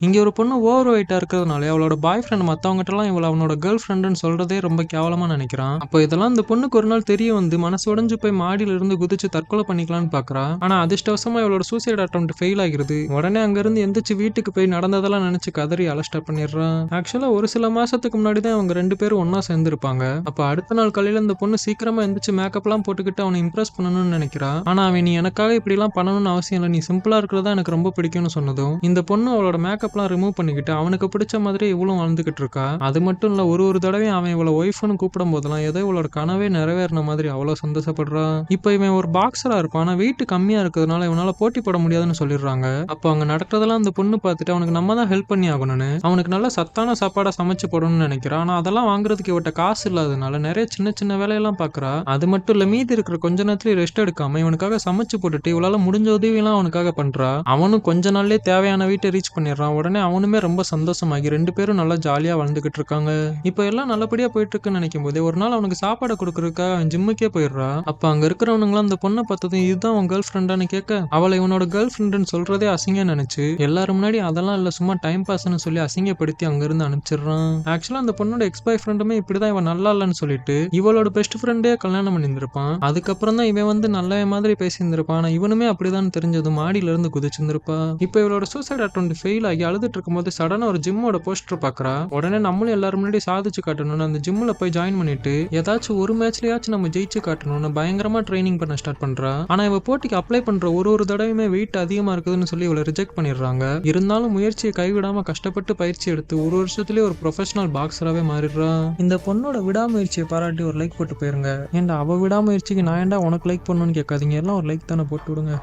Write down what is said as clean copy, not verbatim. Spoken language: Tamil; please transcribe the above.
இங்க ஒரு பொண்ணு ஓவர் வெயிட்டா இருக்கிறதுனால அவளோட பாய் ஃப்ரெண்ட் மத்தவங்கட்டலாம் இவள அவனோட கேர்ள் ஃப்ரெண்டுன்னு சொல்றதே ரொம்ப கேவலமா நினைக்கிறான். அப்போ இதெல்லாம் இந்த பொண்ணுக்கு ஒரு நாள் தெரிய வந்து மனசு உடைஞ்சு போய் மாடியில இருந்து குதிச்சு தற்கொலை பண்ணிக்கலாம்னு பாக்குறா. ஆனா அதிர்ஷ்டவசமா இவளோட சூசைட் அட்டெம்ப்ட் ஃபெயில் ஆகிருது. உடனே அங்க இருந்து எந்திரிச்சு வீட்டுக்கு போய் நடந்ததெல்லாம் நினைச்சு கதறி அலஸ்ட் பண்ணிடுறான். ஆக்சுவலா ஒரு சில மாசத்துக்கு முன்னாடி தான் அவங்க 2 பேரும் ஒன்னா சேர்ந்திருப்பாங்க. அப்ப அடுத்த நாள் காலையில இந்த பொண்ணு சீக்கிரமா எந்திரிச்சு மேக்கப் எல்லாம் போட்டுக்கிட்டு அவனை இம்ப்ரெஸ் பண்ணணும்னு நினைக்கிறா. ஆனா அவன் நீ எனக்காக இப்படி எல்லாம் பண்ணணும்னு அவசியம் இல்லை, நீ சிம்பிளா இருக்கிறதா எனக்கு ரொம்ப பிடிக்கும்னு சொன்னதும் இந்த பொண்ணு அவளோட மேக்கப்லாம் ரிமூவ் பண்ணிக்கிட்டு அவனுக்கு பிடிச்ச மாதிரி இவளும் வாழ்ந்துகிட்டு இருக்கா. அது மட்டும் இல்ல, ஒரு ஒரு தடவையும் அவன் இவள ஒய்ஃப்னு கூப்பிடும் போதெல்லாம் ஏதோ இவளோட கனவே நிறைவேறின மாதிரி அவ்வளவு சந்தோஷப்படுறா. இப்ப இவன் ஒரு பாக்ஸரா இருப்பான், ஆனா வெயிட் கம்மியா இருக்கிறதுனால இவனால போட்டி போட முடியாதுன்னு சொல்லிடுறாங்க. அப்போ அங்க நடக்கிறதெல்லாம் அந்த பொண்ணு பார்த்துட்டு அவனுக்கு நம்ம தான் ஹெல்ப் பண்ணி ஆகணும்னு அவனுக்கு நல்ல சத்தான சாப்பாடா சமைச்சு போடணும்னு நினைக்கிறான். ஆனா அதெல்லாம் வாங்குறதுக்கு இவட்ட காசு இல்லாதனால நிறைய சின்ன சின்ன வேலையெல்லாம் பாக்குறா. அது மட்டும் இல்ல, மீதி இருக்கிற கொஞ்ச நேரத்துல ரெஸ்ட் எடுக்காம இவனுக்காக சமைச்சு போட்டுட்டு இவளால முடிஞ்ச உதவியெல்லாம் அவனுக்காக பண்றா. அவனும் கொஞ்ச நாள்லயே தேவையான வீட்டை ரீச் பண்ணிடுறான். உடனே அவனுமே ரொம்ப சந்தோஷமாகி 2 பேரும் நல்லா ஜாலியா வாழ்ந்துகிட்டு இருக்காங்க. இப்போ எல்லாம் நல்லபடியா போயிட்டு இருக்குன்னு நினைக்கும் போதே ஒரு நாள் அவனுக்கு சாப்பாடு கொடுக்கறதுக்காக அவன் ஜிம்முக்கே போயிடுறா. அப்ப அங்க இருக்கிறவனுங்களாம் அந்த பொண்ணை பார்த்ததும் இதுதான் உன் கேர்ள் ஃப்ரெண்டான்னு கேட்க அவளை இவனோட கேர்ள் ஃப்ரெண்டுன்னு சொல்றதே அசிங்க நினைச்சு எல்லாரும் முன்னாடி அதெல்லாம் இல்ல சும்மா டைம் பாஸ்ன்னு சொல்லி அசிங்கப்படுத்தி அங்க இருந்து அனுப்பிச்சிடுறான். ஆக்சுவலா அந்த பொண்ணோட எக்ஸ் பாய் ஃப்ரெண்டுமே இப்படிதான் இவன் நல்லா இல்லன்னு சொல்லிட்டு இவளோட பெஸ்ட் ஃப்ரெண்டே கல்யாணம் பண்ணியிருந்திருப்பான். அதுக்கப்புறம் தான் இவன் வந்து நல்ல மாதிரி பேசியிருந்திருப்பான். ஆனா இவனுமே அப்படிதான் தெரிஞ்சதும் மாடியில இருந்து குதிச்சிருந்திருப்பா. இப்போ இவளோட சூசைட் அட்டெம்ப்ட் ஃபெயில் ஆகி அழுதுட்டு இருக்கும்போது சடனா ஒரு ஜிம்மோட போஸ்டர் பாக்குறா. உடனே நம்மளும் எல்லாரும் முன்னாடி சாதிச்சு காட்டணும்னு அந்த ஜிம்ல போய் ஜாயின் பண்ணிட்டு ஏதாச்சும் ஒரு மேட்ச்லயாச்சும் நம்ம ஜெயிச்சு காட்டணும்னு பயங்கரமா ட்ரைனிங் பண்ண ஸ்டார்ட் பண்றா. ஆனா இவ போட்டிக்கு அப்ளை பண்ற ஒரு ஒரு தடவையுமே வெயிட் அதிகமா இருக்குதுன்னு சொல்லி இவளை ரிஜெக்ட் பண்ணிடுறாங்க. இருந்தாலும் முயற்சியை கைவிடாம கஷ்டப்பட்டு பயிற்சி எடுத்து ஒரு வருஷத்துலயே ஒரு ப்ரொஃபஷனல் பாக்ஸராகவே மாறிடுறா. இந்த பொண்ணோட விடாமுயற்சியை பாராட்டி ஒரு லைக் போட்டு போயிருங்க. ஏன்டா அவ விடாமுயற்சிக்கு நான் ஏன்டா உனக்கு லைக் பண்ணணும்னு கேட்காதீங்க, எல்லாம் ஒரு லைக் தானே போட்டு விடுங்க.